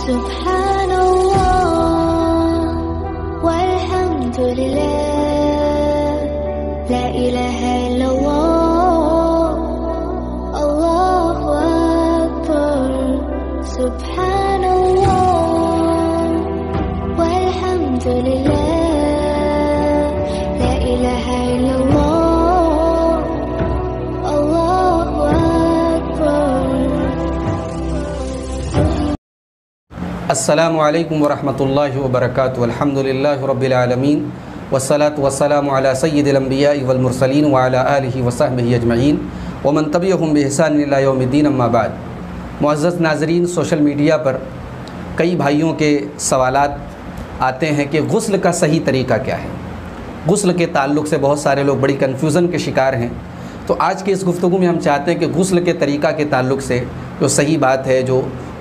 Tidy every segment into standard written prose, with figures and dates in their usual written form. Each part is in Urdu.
Subhanallah walhamdulillah la ilaha illallah Allahu Akbar. Subhanallah walhamdulillah la ilaha illallah Allahu Akbar. السلام علیکم ورحمۃ اللہ وبرکاتہ. الحمدللہ رب العالمین والصلاة والسلام علی سید الانبیاء والمرسلین وعلی آلہ وصحبہ اجمعین ومن تبعہم بإحسان الی یوم الدین. اما بعد. معزز ناظرین، سوشل میڈیا پر کئی بھائیوں کے سوالات آتے ہیں کہ غسل کا صحیح طریقہ کیا ہے. غسل کے تعلق سے بہت سارے لوگ بڑی کنفیوژن کے شکار ہیں. تو آج کے اس گفتگو میں ہم چاہتے ہیں کہ غسل کے طریقہ کے تعلق سے جو صحیح بات ہے، جو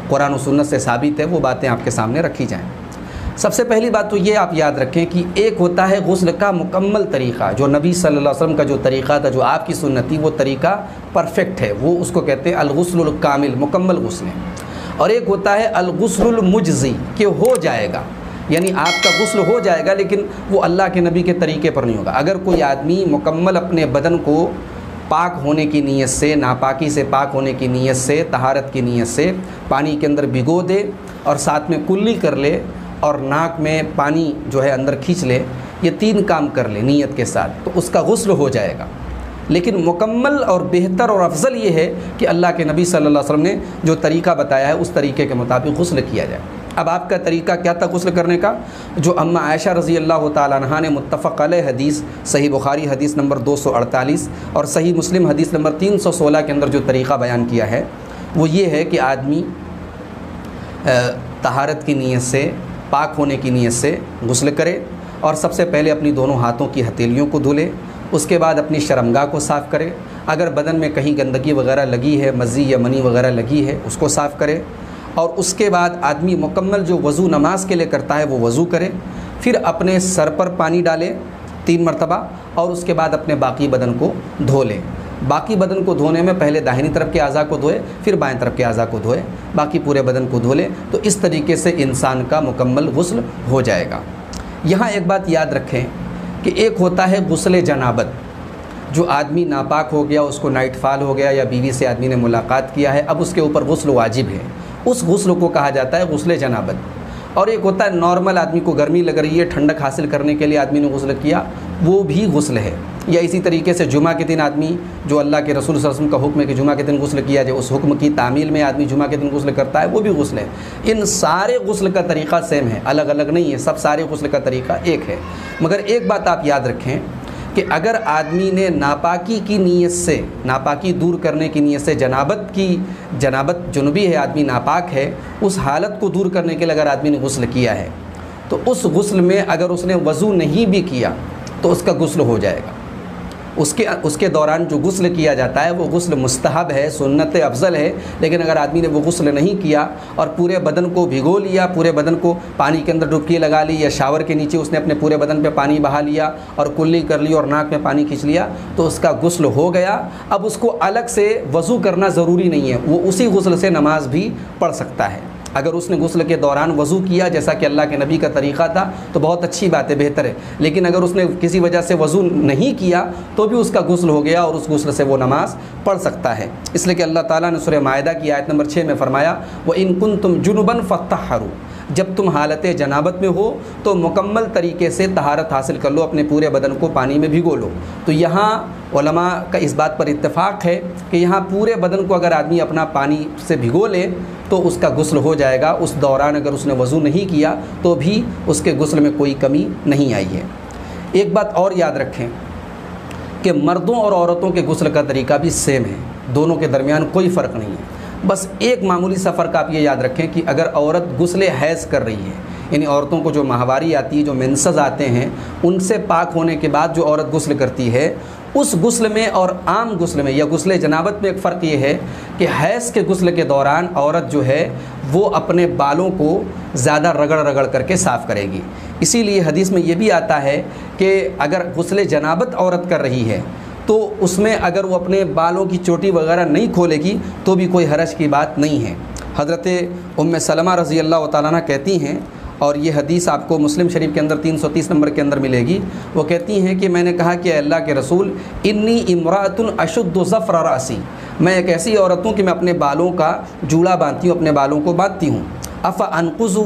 قرآن و سنت سے ثابت ہے، وہ باتیں آپ کے سامنے رکھی جائیں. سب سے پہلی بات تو یہ آپ یاد رکھیں کہ ایک ہوتا ہے غسل کا مکمل طریقہ، جو نبی صلی اللہ علیہ وسلم کا جو طریقہ تھا، جو آپ کی سنت تھی، وہ طریقہ پرفیکٹ ہے، وہ اس کو کہتے ہیں الغسل الکامل، مکمل غسل ہے. اور ایک ہوتا ہے الغسل المجزی، کہ ہو جائے گا، یعنی آپ کا غسل ہو جائے گا لیکن وہ اللہ کے نبی کے طریقے پر نہیں ہوگا. اگر کوئی آدمی مکمل اپنے بدن کو پاک ہونے کی نیت سے، ناپاکی سے پاک ہونے کی نیت سے، طہارت کی نیت سے پانی کے اندر بھگو دے اور ساتھ میں کلی کر لے اور ناک میں پانی جو ہے اندر کھینچ لے، یہ تین کام کر لے نیت کے ساتھ، تو اس کا غسل ہو جائے گا. لیکن مکمل اور بہتر اور افضل یہ ہے کہ اللہ کے نبی صلی اللہ علیہ وسلم نے جو طریقہ بتایا ہے اس طریقے کے مطابق غسل کیا جائے. اب آپ کا طریقہ کیا تھا غسل کرنے کا؟ جو اماں عائشہ رضی اللہ تعالیٰ عنہا نے متفق علیہ حدیث، صحیح بخاری حدیث نمبر 248 اور صحیح مسلم حدیث نمبر 316 کے اندر جو طریقہ بیان کیا ہے وہ یہ ہے کہ آدمی طہارت کی نیت سے، پاک ہونے کی نیت سے غسل کرے اور سب سے پہلے اپنی دونوں ہاتھوں کی ہتھیلیوں کو دھلے. اس کے بعد اپنی شرمگاہ کو صاف کرے. اگر بدن میں کہیں گندگی وغیرہ لگی ہے، مزی یا منی وغیرہ لگی ہے، اس کو صاف کرے. اور اس کے بعد آدمی مکمل جو وضو نماز کے لیے کرتا ہے وہ وضو کرے. پھر اپنے سر پر پانی ڈالے 3 مرتبہ اور اس کے بعد اپنے باقی بدن کو دھو لے. باقی بدن کو دھونے میں پہلے داہنی طرف کے اعضاء کو دھوئے، پھر بائیں طرف کے اعضاء کو دھوئے، باقی پورے بدن کو دھو لے. تو اس طریقے سے انسان کا مکمل غسل ہو جائے گا. یہاں ایک بات یاد رکھیں کہ ایک ہوتا ہے غسل جنابت، جو آدمی ناپاک ہو گیا، اس کو نائٹ فال ہو گیا یا بیوی سے آدمی نے ملاقات کیا ہے، اب اس کے اوپر غسل واجب ہے، اس غسل کو کہا جاتا ہے غسل جنابت. اور ایک ہوتا ہے نارمل آدمی کو گرمی لگ رہی ہے، ٹھنڈک حاصل کرنے کے لیے آدمی نے غسل کیا، وہ بھی غسل ہے. یا اسی طریقے سے جمعہ کے دن آدمی، جو اللہ کے رسول صلی اللہ علیہ وسلم کا حکم ہے کہ جمعہ کے دن غسل کیا جائے، اس حکم کی تعمیل میں آدمی جمعہ کے دن غسل کرتا ہے، وہ بھی غسل ہے. ان سارے غسل کا طریقہ سیم ہے، الگ الگ نہیں ہے، سب سارے غسل کا طریقہ ایک ہے. مگر ایک بات آپ یاد رکھیں کہ اگر آدمی نے ناپاکی کی نیت سے، ناپاکی دور کرنے کی نیت سے، جنابت جنوبی ہے، آدمی ناپاک ہے، اس حالت کو دور کرنے کے لیے اگر آدمی نے غسل کیا ہے تو اس غسل میں اگر اس نے وضو نہیں بھی کیا تو اس کا غسل ہو جائے گا. اس کے دوران جو غسل کیا جاتا ہے وہ غسل مستحب ہے، سنت افضل ہے. لیکن اگر آدمی نے وہ غسل نہیں کیا اور پورے بدن کو بھگو لیا، پورے بدن کو پانی کے اندر ڈبکی لگا لی یا شاور کے نیچے اس نے اپنے پورے بدن پہ پانی بہا لیا اور کلی کر لی اور ناک میں پانی کھینچ لیا، تو اس کا غسل ہو گیا. اب اس کو الگ سے وضو کرنا ضروری نہیں ہے، وہ اسی غسل سے نماز بھی پڑھ سکتا ہے. اگر اس نے غسل کے دوران وضو کیا جیسا کہ اللہ کے نبی کا طریقہ تھا تو بہت اچھی بات ہے، بہتر ہے. لیکن اگر اس نے کسی وجہ سے وضو نہیں کیا تو بھی اس کا غسل ہو گیا اور اس غسل سے وہ نماز پڑھ سکتا ہے. اس لیے کہ اللہ تعالیٰ نے سورہ مائدہ کی آیت نمبر 6 میں فرمایا وَإِن كُنتُمْ جُنُبًا فَطَّهَّرُوا، جب تم حالت جنابت میں ہو تو مکمل طریقے سے طہارت حاصل کر لو، اپنے پورے بدن کو پانی میں بھگو لو. تو یہاں علماء کا اس بات پر اتفاق ہے کہ یہاں پورے بدن کو اگر آدمی اپنا پانی سے بھگو لے تو اس کا غسل ہو جائے گا. اس دوران اگر اس نے وضو نہیں کیا تو بھی اس کے غسل میں کوئی کمی نہیں آئی ہے. ایک بات اور یاد رکھیں کہ مردوں اور عورتوں کے غسل کا طریقہ بھی سیم ہے، دونوں کے درمیان کوئی فرق نہیں ہے. بس ایک معمولی سا فرق آپ یہ یاد رکھیں کہ اگر عورت غسل حیض کر رہی ہے، یعنی عورتوں کو جو ماہواری آتی ہے، جو مینسز آتے ہیں، ان سے پاک ہونے کے بعد جو عورت غسل کرتی ہے، اس غسل میں اور عام غسل میں یا غسل جنابت میں ایک فرق یہ ہے کہ حیض کے غسل کے دوران عورت جو ہے وہ اپنے بالوں کو زیادہ رگڑ کر کے صاف کرے گی. اسی لیے حدیث میں یہ بھی آتا ہے کہ اگر غسل جنابت عورت کر رہی ہے تو اس میں اگر وہ اپنے بالوں کی چوٹی وغیرہ نہیں کھولے گی تو بھی کوئی حرج کی بات نہیں ہے. حضرت ام سلمہ رضی اللہ تعالیٰ عنہ کہتی ہیں، اور یہ حدیث آپ کو مسلم شریف کے اندر 330 نمبر کے اندر ملے گی، وہ کہتی ہیں کہ میں نے کہا کہ اے اللہ کے رسول، انی امرأۃ اشد ظفر رأسی، میں ایک ایسی عورت ہوں کہ میں اپنے بالوں کا جوڑا باندھتی ہوں، اپنے بالوں کو باندھتی ہوں، افانقضہ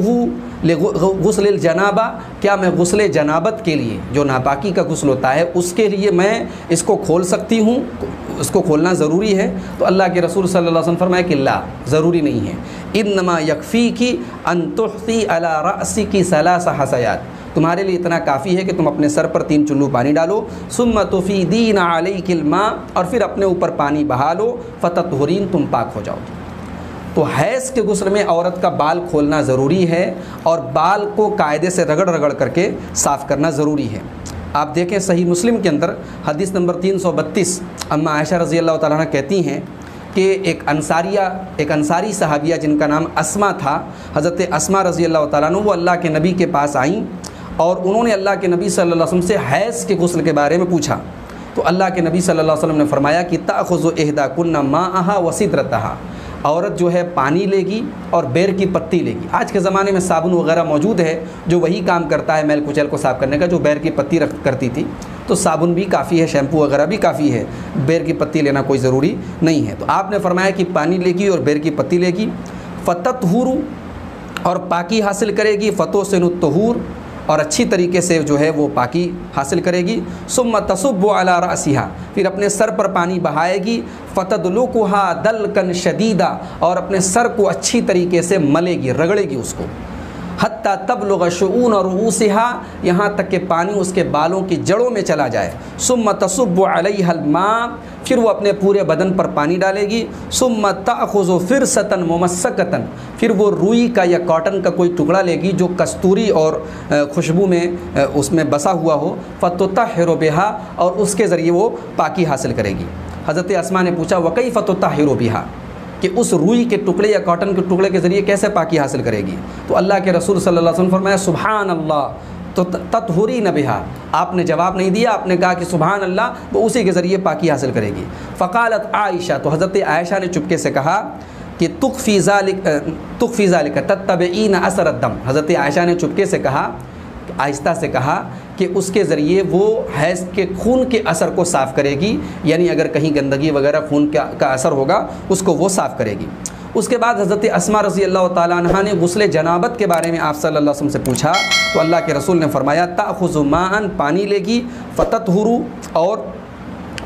لغسل الجنابہ، کیا میں غسل جنابت کے لیے جو ناپاکی کا غسل ہوتا ہے اس کے لیے میں اس کو کھول سکتی ہوں، اس کو کھولنا ضروری ہے؟ تو اللہ کے رسول صلی اللہ علیہ وسلم فرمایا کہ لا، ضروری نہیں ہے، انما یکفیکی ان تحثی علی رأسک ثلاث حثیات، تمہارے لیے اتنا کافی ہے کہ تم اپنے سر پر 3 چلو پانی ڈالو، ثم تفیدین علیک الماء، اور پھر اپنے اوپر پانی بہا لو، فتطہرین، تم پاک ہو جاؤ گے۔ تو حیض کے غسل میں عورت کا بال کھولنا ضروری ہے، اور بال کو قاعدے سے رگڑ رگڑ کر کے صاف کرنا ضروری ہے۔ آپ دیکھیں صحیح مسلم کے اندر حدیث نمبر 332، اما عائشہ رضی اللہ تعالیٰ عنہ کہتی ہیں کہ ایک انصاری صحابیہ جن کا نام اسما تھا، حضرت اسما رضی اللہ تعالیٰ عنہ، وہ اللہ کے نبی کے پاس آئیں اور انہوں نے اللہ کے نبی صلی اللہ علیہ وسلم سے حیض کے غسل کے بارے میں پوچھا، تو اللہ کے نبی صلی اللہ علیہ وسلم نے فرمایا کہ تأخذ احداکن ماءها وسدرتها، عورت جو ہے پانی لے گی اور بیر کی پتی لے گی۔ آج کے زمانے میں صابن وغیرہ موجود ہے جو وہی کام کرتا ہے میل کچیل کو صاف کرنے کا جو بیر کی پتی کرتی تھی، تو صابن بھی کافی ہے، شیمپو وغیرہ بھی کافی ہے، بیر کی پتی لینا کوئی ضروری نہیں ہے۔ تو آپ نے فرمایا کہ پانی لے گی اور بیر کی پتی لے گی، فتطہر، اور پاکی حاصل کرے گی، فتحسن الطہور، اور اچھی طریقے سے جو ہے وہ پاکی حاصل کرے گی، ثم تصب علی رأسها، پھر اپنے سر پر پانی بہائے گی، فتدلکها دلکا شدیدا، اور اپنے سر کو اچھی طریقے سے ملے گی، رگڑے گی اس کو، حتی تبلغ شؤون رؤوسها، یہاں تک کہ پانی اس کے بالوں کی جڑوں میں چلا جائے، ثم تصب علیہ الماء، پھر وہ اپنے پورے بدن پر پانی ڈالے گی، ثم تأخذ فرصة ممسکة، پھر وہ روئی کا یا کاٹن کا کوئی ٹکڑا لے گی جو کستوری اور خوشبو میں اس میں بسا ہوا ہو، فتطہر بها، اور اس کے ذریعے وہ پاکی حاصل کرے گی۔ حضرت اسماء نے پوچھا وکیف تطہر بها، کہ اس روئی کے ٹکڑے یا کاٹن کے ٹکڑے کے ذریعے کیسے پاکی حاصل کرے گی؟ تو اللہ کے رسول صلی اللہ علیہ وسلم فرمایا سبحان اللہ تو تطہرین بہا، آپ نے جواب نہیں دیا، آپ نے کہا کہ سبحان اللہ، وہ اسی کے ذریعے پاکی حاصل کرے گی۔ فقالت عائشہ، تو حضرت عائشہ نے چپکے سے کہا کہ تخفی ذالک تتبعین اثر الدم، حضرت عائشہ نے چپکے سے کہا، آہستہ سے کہا کہ اس کے ذریعے وہ حیض کے خون کے اثر کو صاف کرے گی، یعنی اگر کہیں گندگی وغیرہ خون کا اثر ہوگا اس کو وہ صاف کرے گی۔ اس کے بعد حضرت اسماء رضی اللہ تعالیٰ عنہ نے غسل جنابت کے بارے میں آپ صلی اللہ علیہ وسلم سے پوچھا، تو اللہ کے رسول نے فرمایا تأخذ ماء، پانی لے گی، فتطہر، اور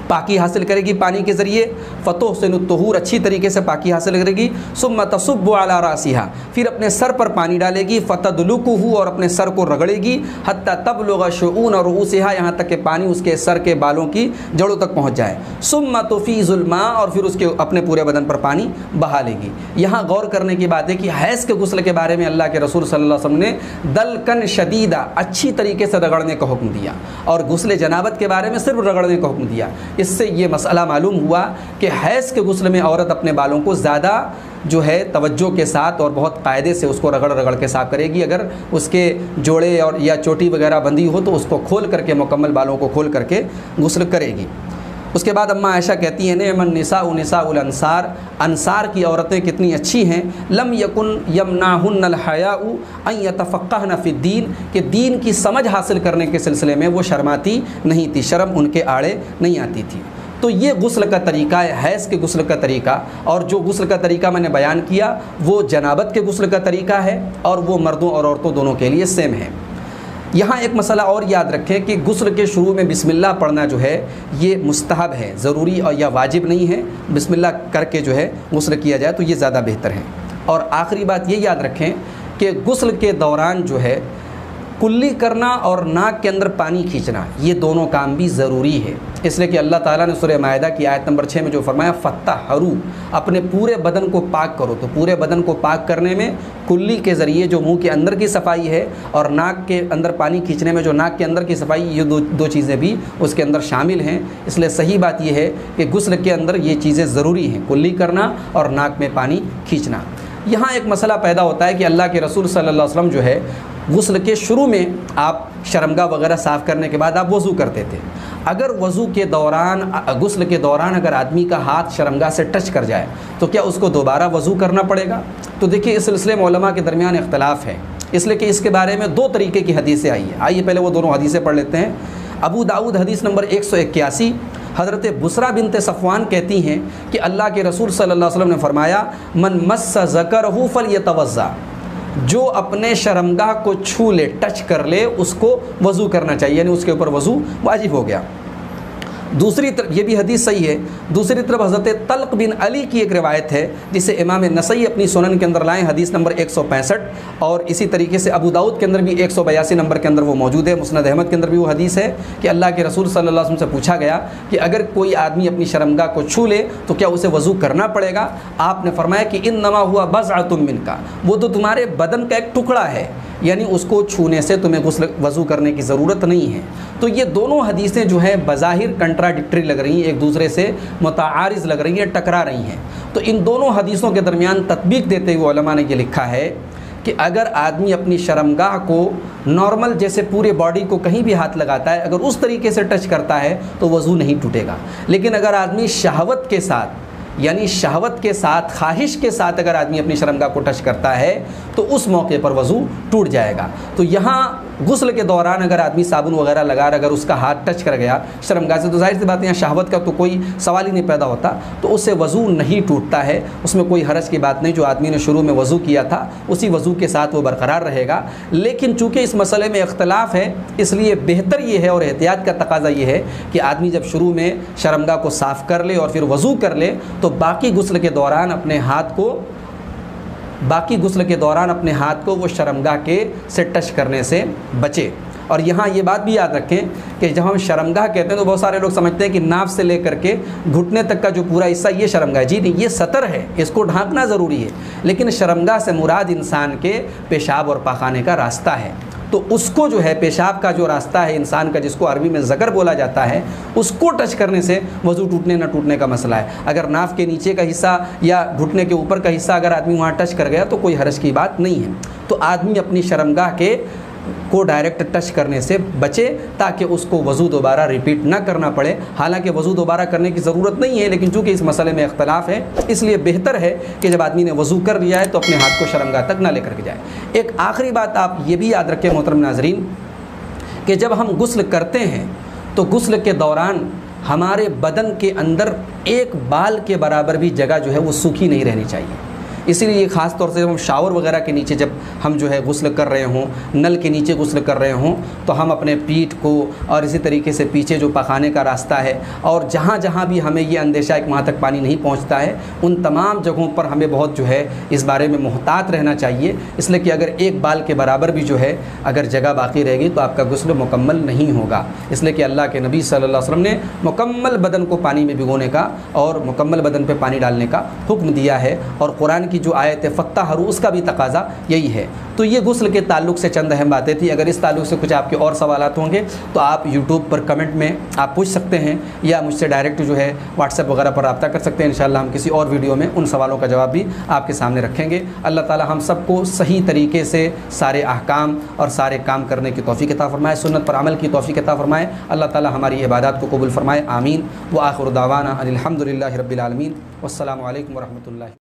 پاکی حاصل کرے گی پانی کے ذریعے، فتحسن الطہور، اچھی طریقے سے پاکی حاصل کرے گی، ثم تصب علی رأسها، پھر اپنے سر پر پانی ڈالے گی، فتدلکہ، اور اپنے سر کو رگڑے گی، حتی تبلغ شؤون رؤوسها، یہاں تک کہ پانی اس کے سر کے بالوں کی جڑوں تک پہنچ جائے، ثم تفیض الماء، اور پھر اس کے اپنے پورے بدن پر پانی بہا لے گی۔ یہاں غور کرنے کی بات ہے کہ حیض کے غسل کے بارے میں اللہ کے رسول صلی اللہ علیہ وسلم نے دلکن شدیدہ، اچھی طریقے سے رگڑنے کا حکم دیا، اور غسل جنابت کے بارے میں صرف رگڑنے کا حکم دیا۔ اس سے یہ مسئلہ معلوم ہوا کہ حیض کے غسل میں عورت اپنے بالوں کو زیادہ جو ہے توجہ کے ساتھ اور بہت قاعدے سے اس کو رگڑ رگڑ کے صاف کرے گی۔ اگر اس کے جوڑے اور یا چوٹی وغیرہ بندھی ہو تو اس کو کھول کر کے، مکمل بالوں کو کھول کر کے غسل کرے گی۔ اس کے بعد اماں عائشہ کہتی ہیں نعم النساء نساء الانصار، انصار کی عورتیں کتنی اچھی ہیں، لم یکن یمنعہن الحیاء ان یتفقہن فی الدین، کہ دین کی سمجھ حاصل کرنے کے سلسلے میں وہ شرماتی نہیں تھی، شرم ان کے آڑے نہیں آتی تھی۔ تو یہ غسل کا طریقہ ہے، حیض کے غسل کا طریقہ، اور جو غسل کا طریقہ میں نے بیان کیا وہ جنابت کے غسل کا طریقہ ہے، اور وہ مردوں اور عورتوں دونوں کے لیے سیم ہے۔ یہاں ایک مسئلہ اور یاد رکھیں کہ غسل کے شروع میں بسم اللہ پڑھنا جو ہے یہ مستحب ہے، ضروری اور یا واجب نہیں ہے، بسم اللہ کر کے جو ہے غسل کیا جائے تو یہ زیادہ بہتر ہے۔ اور آخری بات یہ یاد رکھیں کہ غسل کے دوران جو ہے کلی کرنا اور ناک کے اندر پانی کھینچنا، یہ دونوں کام بھی ضروری ہے، اس لیے کہ اللہ تعالیٰ نے سورہ مائدہ کی آیت نمبر 6 میں جو فرمایا فطہروا، اپنے پورے بدن کو پاک کرو، تو پورے بدن کو پاک کرنے میں کلی کے ذریعے جو منہ کے اندر کی صفائی ہے اور ناک کے اندر پانی کھینچنے میں جو ناک کے اندر کی صفائی، یہ دو چیزیں بھی اس کے اندر شامل ہیں۔ اس لیے صحیح بات یہ ہے کہ غسل کے اندر یہ چیزیں ضروری ہیں، کلی کرنا اور ناک میں پانی کھینچنا۔ یہاں ایک مسئلہ پیدا ہوتا ہے کہ اللہ کے رسول صلی اللہ علیہ وسلم جو ہے غسل کے شروع میں آپ شرمگاہ وغیرہ صاف کرنے کے بعد آپ وضو کرتے تھے، اگر وضو کے دوران غسل کے دوران اگر آدمی کا ہاتھ شرمگاہ سے ٹچ کر جائے تو کیا اس کو دوبارہ وضو کرنا پڑے گا؟ تو دیکھیے اس سلسلے میں علماء کے درمیان اختلاف ہے، اس لیے کہ اس کے بارے میں دو طریقے کی حدیثیں آئی ہیں۔ آئیے پہلے وہ دونوں حدیثیں پڑھ لیتے ہیں۔ ابو داؤد حدیث نمبر 181، حضرت بسرا بنت صفوان کہتی ہیں کہ اللہ کے رسول صلی اللہ علیہ وسلم نے فرمایا من مس ذکرہ فلیتوضا، جو اپنے شرمگاہ کو چھو لے، ٹچ کر لے، اس کو وضو کرنا چاہیے، یعنی اس کے اوپر وضو واجب ہو گیا۔ دوسری طرف یہ بھی حدیث صحیح ہے، دوسری طرف حضرت طلق بن علی کی ایک روایت ہے جسے امام نسائی اپنی سنن کے اندر لائیں، حدیث نمبر 165، اور اسی طریقے سے ابو داؤد کے اندر بھی 182 نمبر کے اندر وہ موجود ہے، مسند احمد کے اندر بھی وہ حدیث ہے کہ اللہ کے رسول صلی اللہ علیہ وسلم سے پوچھا گیا کہ اگر کوئی آدمی اپنی شرمگاہ کو چھو لے تو کیا اسے وضو کرنا پڑے گا؟ آپ نے فرمایا کہ انما ہوا بضعۃ منک، وہ تو تمہارے بدن کا ایک ٹکڑا ہے، یعنی اس کو چھونے سے تمہیں وضو کرنے کی ضرورت نہیں ہے۔ تو یہ دونوں حدیثیں جو ہیں بظاہر کنٹراڈکٹری لگ رہی ہیں، ایک دوسرے سے متعارض لگ رہی ہیں، ٹکرا رہی ہیں۔ تو ان دونوں حدیثوں کے درمیان تطبیق دیتے ہوئے علماء نے یہ لکھا ہے کہ اگر آدمی اپنی شرمگاہ کو نارمل جیسے پورے باڈی کو کہیں بھی ہاتھ لگاتا ہے، اگر اس طریقے سے ٹچ کرتا ہے تو وضو نہیں ٹوٹے گا، لیکن اگر آدمی شہوت کے ساتھ، یعنی شہوت کے ساتھ، خواہش کے ساتھ اگر آدمی اپنی شرمگاہ کو ٹچ کرتا ہے تو اس موقع پر وضو ٹوٹ جائے گا۔ تو یہاں غسل کے دوران اگر آدمی صابن وغیرہ لگا اگر اس کا ہاتھ ٹچ کر گیا شرمگاہ سے، تو ظاہر سی بات ہے یہاں شہوت کا تو کوئی سوال ہی نہیں پیدا ہوتا، تو اس سے وضو نہیں ٹوٹتا ہے، اس میں کوئی حرج کی بات نہیں۔ جو آدمی نے شروع میں وضو کیا تھا اسی وضو کے ساتھ وہ برقرار رہے گا۔ لیکن چونکہ اس مسئلے میں اختلاف ہے، اس لیے بہتر یہ ہے اور احتیاط کا تقاضا یہ ہے کہ آدمی جب شروع میں شرمگاہ کو صاف کر لے اور پھر وضو کر لے تو باقی غسل کے دوران اپنے ہاتھ کو وہ شرمگاہ کے سے ٹچ کرنے سے بچے۔ اور یہاں یہ بات بھی یاد رکھیں کہ جب ہم شرمگاہ کہتے ہیں تو بہت سارے لوگ سمجھتے ہیں کہ ناف سے لے کر کے گھٹنے تک کا جو پورا حصہ یہ شرمگاہ ہے۔ جی نہیں، یہ سطر ہے، اس کو ڈھانکنا ضروری ہے، لیکن شرمگاہ سے مراد انسان کے پیشاب اور پاخانے کا راستہ ہے۔ تو اس کو جو ہے پیشاب کا جو راستہ ہے انسان کا، جس کو عربی میں ذکر بولا جاتا ہے، اس کو ٹچ کرنے سے وضو ٹوٹنے نہ ٹوٹنے کا مسئلہ ہے۔ اگر ناف کے نیچے کا حصہ یا گھٹنے کے اوپر کا حصہ اگر آدمی وہاں ٹچ کر گیا تو کوئی حرج کی بات نہیں ہے۔ تو آدمی اپنی شرمگاہ کو ڈائریکٹ ٹچ کرنے سے بچے تاکہ اس کو وضو دوبارہ ریپیٹ نہ کرنا پڑے۔ حالانکہ وضو دوبارہ کرنے کی ضرورت نہیں ہے، لیکن چونکہ اس مسئلے میں اختلاف ہے اس لیے بہتر ہے کہ جب آدمی نے وضو کر لیا ہے تو اپنے ہاتھ کو شرمگاہ تک نہ لے کر کے جائے۔ ایک آخری بات آپ یہ بھی یاد رکھیں محترم ناظرین کہ جب ہم غسل کرتے ہیں تو غسل کے دوران ہمارے بدن کے اندر ایک بال کے برابر بھی جگہ جو ہے وہ سوکھی نہیں رہنی چاہیے۔ اسی لیے خاص طور سے ہم شاور وغیرہ کے نیچے جب ہم جو ہے غسل کر رہے ہوں، نل کے نیچے غسل کر رہے ہوں، تو ہم اپنے پیٹھ کو اور اسی طریقے سے پیچھے جو پخانے کا راستہ ہے اور جہاں جہاں بھی ہمیں یہ اندیشہ ہے کہ وہاں تک پانی نہیں پہنچتا ہے، ان تمام جگہوں پر ہمیں بہت جو ہے اس بارے میں محتاط رہنا چاہیے، اس لیے کہ اگر ایک بال کے برابر بھی جو ہے اگر جگہ باقی رہے گی تو آپ کا غسل مکمل نہیں ہوگا۔ اس لیے کہ اللہ کے نبی صلی اللہ علیہ وسلم نے مکمل بدن کو پانی میں بھگونے کا اور مکمل بدن پہ پانی ڈالنے کا حکم دیا ہے، اور قرآن کی جو آیت فَاتَّهَرُوا اس کا بھی تقاضا یہی ہے۔ تو یہ غسل کے تعلق سے چند اہم باتیں تھیں۔ اگر اس تعلق سے کچھ آپ کے اور سوالات ہوں گے تو آپ یوٹیوب پر کمنٹ میں آپ پوچھ سکتے ہیں، یا مجھ سے ڈائریکٹ جو ہے واٹس ایپ وغیرہ پر رابطہ کر سکتے ہیں۔ انشاءاللہ ہم کسی اور ویڈیو میں ان سوالوں کا جواب بھی آپ کے سامنے رکھیں گے۔ اللہ تعالی ہم سب کو صحیح طریقے سے سارے احکام اور سارے کام کرنے کی توفیق عطا فرمائے، سنت پر عمل کی توفیق عطا فرمائے۔ اللہ تعالی ہماری عبادات کو قبول فرمائے، آمین۔ وآخر دعوانا ان الحمد للہ رب العالمین، والسلام علیکم ورحمۃ اللہ۔